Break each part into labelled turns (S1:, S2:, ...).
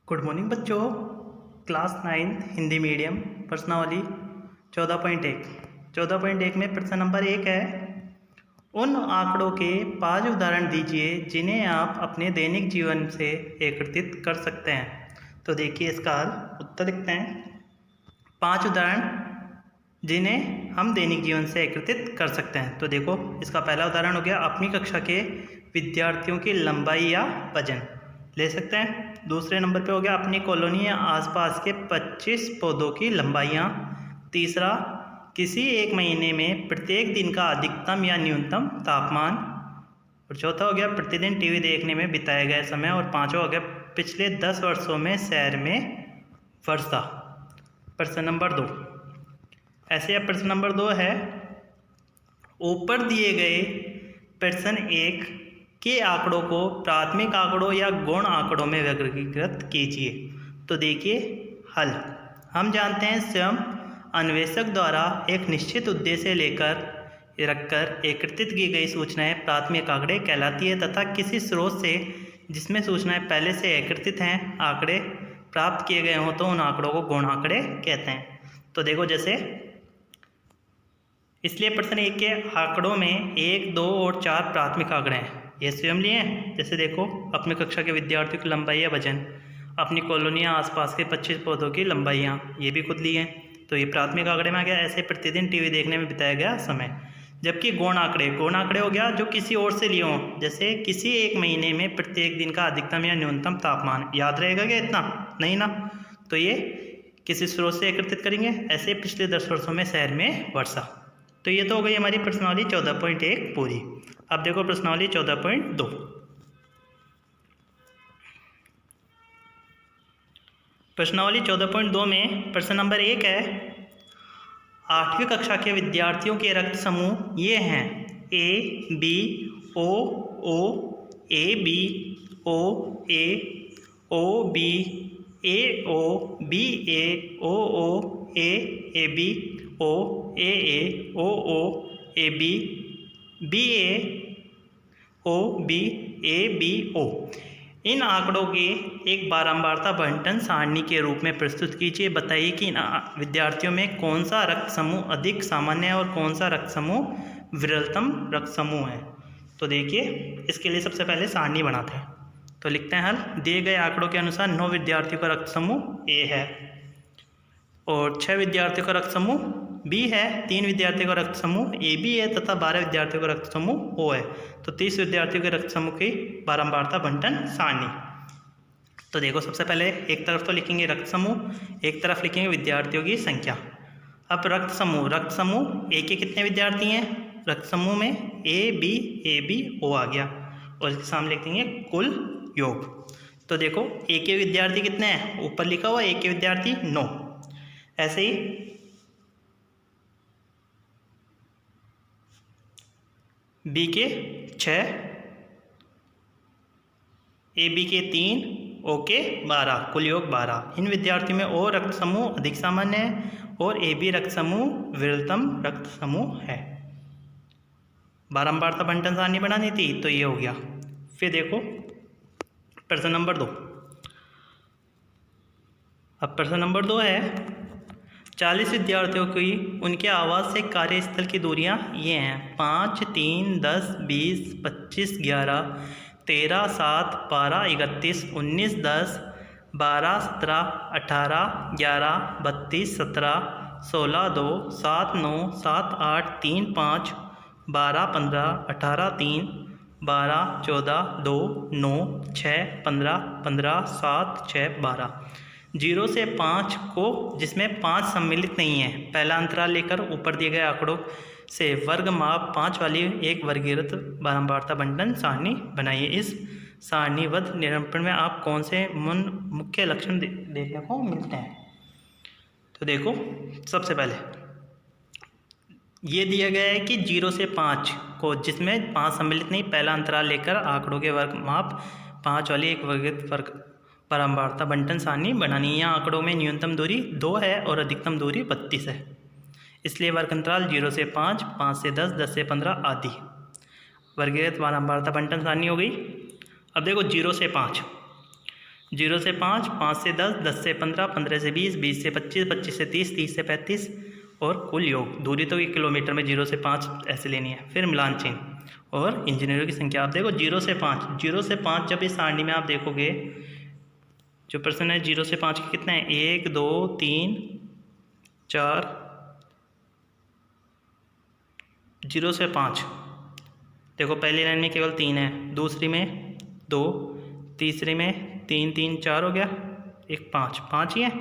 S1: Good morning बच्चों। Class 9 Hindi medium प्रश्नावली 14.1 में प्रश्न नंबर 1 है, उन आंकड़ों के 5 उदाहरण दीजिए जिन्हें आप अपने दैनिक जीवन से एकत्रित कर सकते हैं। तो देखिए इसका उत्तर लिखते हैं। 5 उदाहरण जिन्हें हम दैनिक जीवन से एकत्रित कर सकते हैं। तो देखो इसका पहला उदाहरण हो गया, अपनी कक्षा के विद्यार्थियों की लंबाई या वजन ले सकते हैं। दूसरे नंबर पे हो गया, अपनी कॉलोनी या आसपास के 25 पौधों की लंबाइयाँ। तीसरा, किसी एक महीने में प्रत्येक दिन का अधिकतम या न्यूनतम तापमान। और चौथा हो गया, प्रतिदिन टीवी देखने में बिताया गया समय। और पांचवा हो गया, पिछले 10 वर्षों में शहर में वर्षा। प्रश्न नंबर 2 ऐसे। अब प्रश्न नंबर 2 है, ऊपर दिए गए प्रश्न 1 के आंकड़ों को प्राथमिक आंकड़ों या गौण आंकड़ों में वर्गीकृत कीजिए। तो देखिए हल। हम जानते हैं स्वयं अन्वेषक द्वारा एक निश्चित उद्देश्य लेकर रखकर एकत्रित की गई सूचनाएं प्राथमिक आंकड़े कहलाती है, तथा किसी स्रोत से जिसमें सूचनाएं पहले से एकत्रित हैं आंकड़े प्राप्त किए गए हों तो उन आंकड़ों को गौण आंकड़े कहते हैं। तो देखो जैसे, इसलिए प्रश्न 1 के आंकड़ों में 1, 2 और 4 प्राथमिक आंकड़े हैं, ये स्वयं लिए हैं। जैसे देखो, अपनी कक्षा के विद्यार्थियों की लंबाई या वजन, अपनी कॉलोनियाँ आसपास के 25 पौधों की लंबाइयाँ, ये भी खुद लिए हैं, तो ये प्राथमिक आंकड़े में आ गया। ऐसे प्रतिदिन टीवी देखने में बिताया गया समय। जबकि गौण आंकड़े हो गया जो किसी और से लिए हों, जैसे किसी एक महीने में प्रत्येक दिन का अधिकतम या न्यूनतम तापमान। याद रहेगा क्या इतना? नहीं ना। तो ये किसी स्रोत से एकत्रित करेंगे। ऐसे पिछले 10 वर्षों में शहर में वर्षा। तो ये तो हो गई हमारी प्रश्नावली 14.1 पूरी। अब देखो प्रश्नावली 14.2। प्रश्नावली 14.2 में प्रश्न नंबर 1 है, 8वीं कक्षा के विद्यार्थियों के रक्त समूह ये हैं, A B O O, A B O O B, A O B A O A B O O A B B A B O. इन आंकड़ों के एक बारंबारता बंटन सारणी के रूप में प्रस्तुत कीजिए। बताइए कि इन विद्यार्थियों में कौन सा रक्त समूह अधिक सामान्य है और कौन सा रक्त समूह विरलतम रक्त समूह है। तो देखिए इसके लिए सबसे पहले सारणी बनाते हैं। तो लिखते हैं हल। दिए गए आंकड़ों के अनुसार 9 विद्यार्थियों का रक्त समूह ए है और 6 विद्यार्थियों का रक्त समूह बी है, 3 विद्यार्थियों का रक्त समूह ए बी है तथा 12 विद्यार्थियों का रक्त समूह ओ है। तो 30 विद्यार्थियों के रक्त समूह की बारंबारता बंटन सारणी। तो देखो सबसे पहले एक तरफ तो लिखेंगे रक्त समूह, एक तरफ लिखेंगे विद्यार्थियों की संख्या। अब रक्त समूह ए के कितने विद्यार्थी हैं? रक्त समूह में ए बी ओ आ गया और इसके सामने लिख देंगे कुल योग। तो देखो ए के विद्यार्थी कितने हैं? ऊपर लिखा हुआ ए के विद्यार्थी 9। ऐसे ही बी के 6, ए बी के 3, ओ के 12, कुल योग 12। इन विद्यार्थियों में ओ रक्त समूह अधिक सामान्य है और ए बी रक्त समूह विरलतम रक्त समूह है। बारंबारता बंटन सारणी बनानी थी तो ये हो गया। फिर देखो प्रश्न नंबर 2। अब प्रश्न नंबर 2 है, 40 विद्यार्थियों की उनके आवास से कार्यस्थल की दूरियां ये हैं, 5, 3, 10, 20, 25, 11, 13, 7, 12, 31, 19, 10, 12, 17, 18, 11, 32, 17, 16, 2, 7, 9, 7, 8, 3, 5, 12, 15, 18, 3, 12, 14, 2, 9, 6, 15, 15, 7, 6, 12। 0 से 5 को जिसमें 5 सम्मिलित नहीं है, पहला अंतराल लेकर ऊपर दिए गए आंकड़ों से वर्ग माप 5 वाली एक वर्गीकृत बारंबारता बंटन सारणी बनाइए। इस सारणीबद्ध निरूपण में आप कौन से मुख्य लक्षण देखने को मिलते हैं? तो देखो सबसे पहले ये दिया गया है कि 0 से 5 को जिसमें 5 सम्मिलित नहीं, पहला अंतराल लेकर आंकड़ों के वर्ग माप 5 वाली एक वर्गीकृत बारंबारता बंटन सारणी बनानी है। यहाँ आंकड़ों में न्यूनतम दूरी 2 है और अधिकतम दूरी 32 है, इसलिए वर्ग अंतराल 0 से 5, 5 से 10, 10 से 15 आदि वर्गीकृत बारंबारता बंटन सारणी हो गई। अब देखो 0 से 5 0 से 5, 5 से 10, 10 से 15, 15 से 20, 20 से 25, 25 से 30, 30 से 35 और कुल योग। दूरी तो 1 किलोमीटर में 0 से 5 ऐसे लेनी है। फिर मिलान चिन्ह और इंजीनियरों की संख्या। आप देखो 0 से 5, 0 से 5 जब इस सारणी में आप देखोगे जो प्रश्न है 0 से 5 के कितने हैं, 1 2 3 4, 0 से 5 देखो पहली लाइन में केवल 3 है, दूसरी में 2, तीसरी में 3 3 4 हो गया, एक 5 5 ही है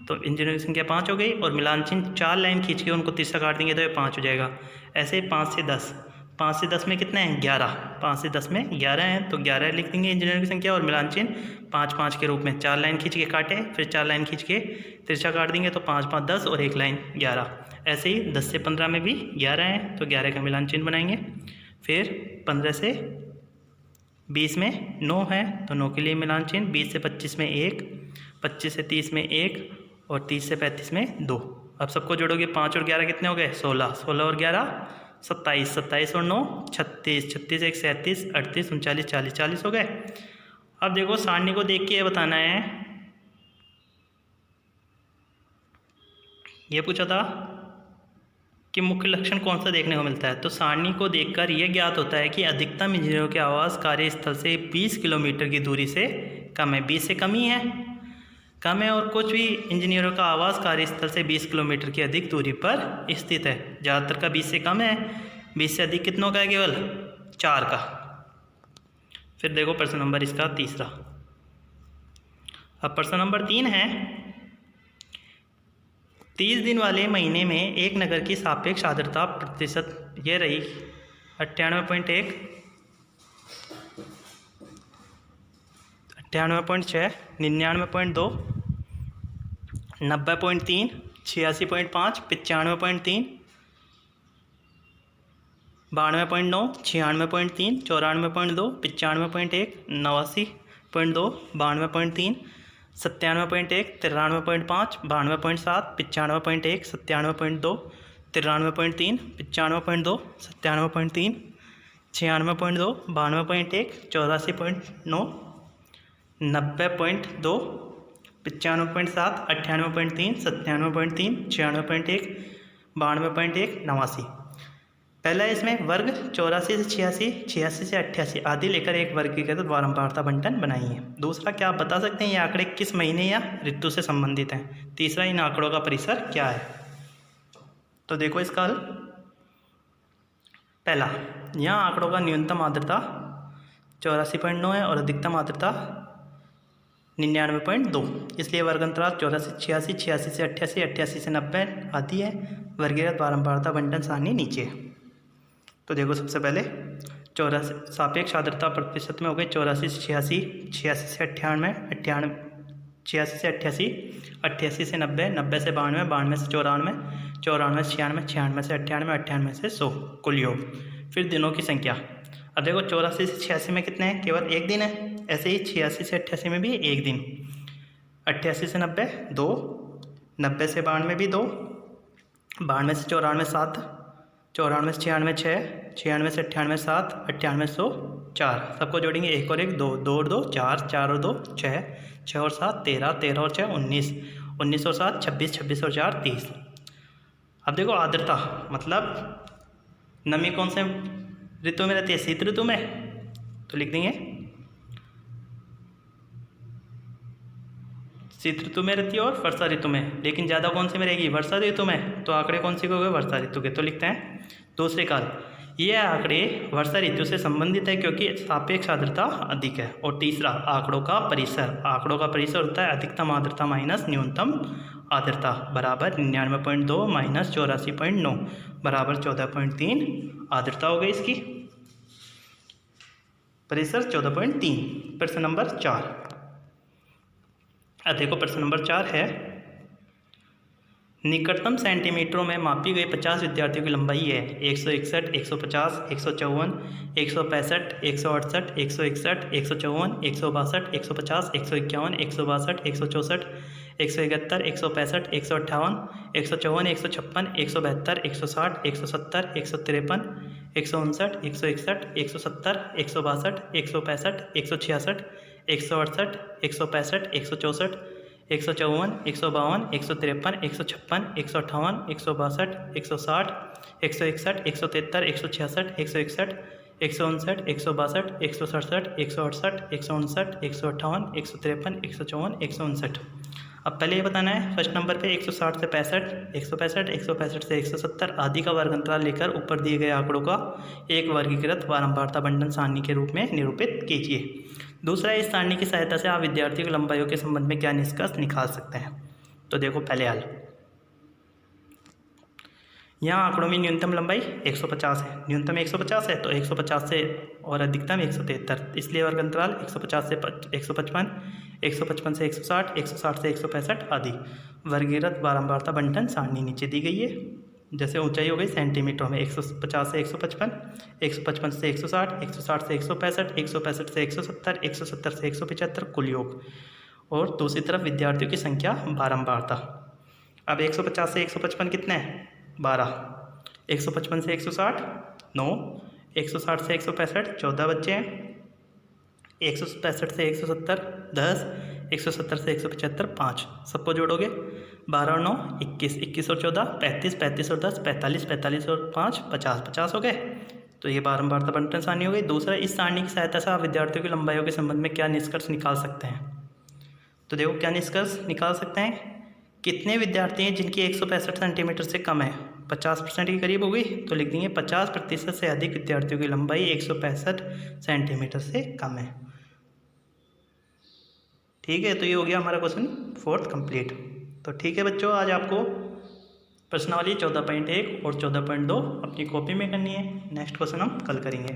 S1: तो इंजीनियर की संख्या 5 हो गई। और मिलान चिन्ह 4 लाइन खींच के उनको तीसरा काट देंगे तो ये 5 हो जाएगा। ऐसे 5 से 10, 5 से 10 में कितने हैं, 11, 5 से 10 में 11 हैं तो 11 लिख देंगे इंजीनियर की संख्या। और मिलान चिन्ह 5 5 के रूप में 4 लाइन खींच के काटे, फिर 4 लाइन खींच के तिरछा काट देंगे तो 5 5 10 और 1 लाइन 11। ऐसे ही 10 से 15 में भी 11 हैं तो 11 का मिलान चिन्ह बनाएंगे। फिर 15 से 20 में 9 है तो 9 के लिए मिलान चिन्ह। 20 से 25 में 1, 25 से 30 में 1 और 30 से 35 में 2। अब सबको जोड़ोगे 5 और 11 कितने हो गए, 16, 16 और 11 27, 27 और 9 36, 36 1 37, 38 39 40, 40 हो गए। अब देखो सारणी को देख के ये बताना है, ये पूछा था कि मुख्य लक्षण कौन सा देखने को मिलता है। तो सारणी को देखकर यह ज्ञात होता है कि अधिकतम इंजीनियरों के आवास कार्यस्थल से 20 किलोमीटर की दूरी से कम है। 20 से कम ही है, कम है। और कुछ भी इंजीनियरों का आवास कार्यस्थल से 20 किलोमीटर की अधिक दूरी पर स्थित है। ज़्यादातर का 20 से कम है, 20 से अधिक कितनों का है, केवल 4 का। फिर देखो प्रश्न नंबर इसका तीसरा। अब प्रश्न नंबर 3 है, 30 दिन वाले महीने में एक नगर की सापेक्ष आर्द्रता प्रतिशत ये रही 98.1, 98.6, 99.2, 90.3, 86.5, 95.3, 92.9, 96.3, 94.2, 95.1, 89.2, 92.3, 97.1, 93.5, 92.7, 95.1, 97.2, 93.3, 95.2, 97.3, 96.2, 92.1, 84.9, 90.2, 95.7, 98.3, 97.3, 96.1, 92.1, 89। पहला इसमें वर्ग 84 से 86, 86 से 88 आदि लेकर एक वर्गीकृत बारंबारता बंटन बनाई है। दूसरा, क्या आप बता सकते हैं ये आंकड़े किस महीने या ऋतु से संबंधित हैं। तीसरा, इन आंकड़ों का परिसर क्या है। तो देखो इसका हल। पहला, यहाँ आंकड़ों का न्यूनतम आर्द्रता 84.9 है और अधिकतम आर्द्रता 99.2, इसलिए वर्ग अंतराल 84 से 86, 86 से 88, 88 से 90 आदि है। वर्गीकृत बारंबारता बंटन सारणी नीचे है। तो देखो सबसे पहले 84 सापेक्ष आर्द्रता प्रतिशत में हो गई 84 से 86, 86 से 98, 98, 86 से 88, 88 से 90, 90 से 92, 92 से 94, 94 से 96, 96 से 98, 98 से 100 कुल योग। फिर दिनों की संख्या। अब देखो 84 से 86 में कितने हैं, केवल एक दिन है। ऐसे ही 86 से 88 में भी एक दिन। 88 से 90 2, 90 से 92 भी 2, 92 से 94 7, 94 से 96 6, 96 से 98 7, 98 से 100 4। सबको जोड़ेंगे 1 और 1 2, 2 और 2 4, 4 और 2 6, 6 और 7 13, 13 और 6 19, 19 और 7 26, 26 और 4 30। अब देखो आर्द्रता मतलब नमी कौन से ऋतु में रहती है, शीत ऋतु में। तो लिख देंगे शीत ऋतु में रहती है और वर्षा ऋतु में। लेकिन ज़्यादा कौन सी में रहेगी, वर्षा ऋतु में। तो आंकड़े कौन से हो गए, वर्षा ऋतु के। तो लिखते हैं दूसरे काल, ये आंकड़े वर्षा ऋतु से संबंधित है क्योंकि सापेक्ष आर्द्रता अधिक है। और तीसरा, आंकड़ों का परिसर। आंकड़ों का परिसर होता है अधिकतम आर्द्रता माइनस न्यूनतम आर्द्रता बराबर 99.2 माइनस 84.9 बराबर 14.3 आर्द्रता हो गई इसकी। परिसर 14.3। प्रश्न नंबर 4। देखो प्रश्न नंबर 4 है, निकटतम सेंटीमीटरों में मापी गई 50 विद्यार्थियों की लंबाई है 161, 150, 154, 165, 168, 161, 154, 162, 150, 151, 162, 164, 171, 165, 158, 154, 156, 172, 160, 170, 153, 159, 161, 170, 162, 165, 166, 168, 165, 164, 154, 152, 153, 156, 158, 162, 160, 161, 173, 166, 161, 159, 162, 167, 168, 159, 158, 153, 154, 159। अब पहले ये बताना है फर्स्ट नंबर पे 160 से 65, 165, 165 से 170 आदि का वर्ग अंतराल लेकर ऊपर दिए गए आंकड़ों का एक वर्गीकृत बारंबारता बंटन सारणी के रूप में निरूपित कीजिए। दूसरा, इस सारणी की सहायता से आप विद्यार्थियों की लंबाइयों के संबंध में क्या निष्कर्ष निकाल सकते हैं। तो देखो पहले हल, यहाँ आंकड़ों में न्यूनतम लंबाई 150 है, न्यूनतम 150 है तो 150 से और अधिकतम 173, इसलिए वर्ग अंतराल 150 से 155, 155 से 160, 160 से 165 आदि। वर्गीकृत बारंबारता बंटन सारणी नीचे दी गई है। जैसे ऊंचाई हो गई सेंटीमीटर में 150 से 155, 155 से 160, 160 से 165, 165 से 170, 170 से 175 कुल योग। और दूसरी तरफ विद्यार्थियों की संख्या बारंबारता। अब 150 से 155 कितने हैं, 12, 155 से 160 9, 160 से 165 14 बच्चे हैं, 165 से 170 10, 170 से 175 5। सबको जोड़ोगे 12 और 9 21, 21 और 14 35, 35 और 10 45, 45 और 5 50, 50 हो गए। तो ये बारंबारता बंटन सारणी हो गई। दूसरा, इस सारणी की सहायता से आप विद्यार्थियों की लंबाइयों के संबंध में क्या निष्कर्ष निकाल सकते हैं। तो देखो क्या निष्कर्ष निकाल सकते हैं, कितने विद्यार्थी हैं जिनकी 165 सेंटीमीटर से कम है, 50% के करीब हो गई, तो लिख देंगे 50% से अधिक विद्यार्थियों की लंबाई 165 सेंटीमीटर से कम है। ठीक है, तो ये हो गया हमारा क्वेश्चन 4th कंप्लीट। तो ठीक है बच्चों, आज आपको प्रश्नावली 14.1 और 14.2 अपनी कॉपी में करनी है। नेक्स्ट क्वेश्चन हम कल करेंगे।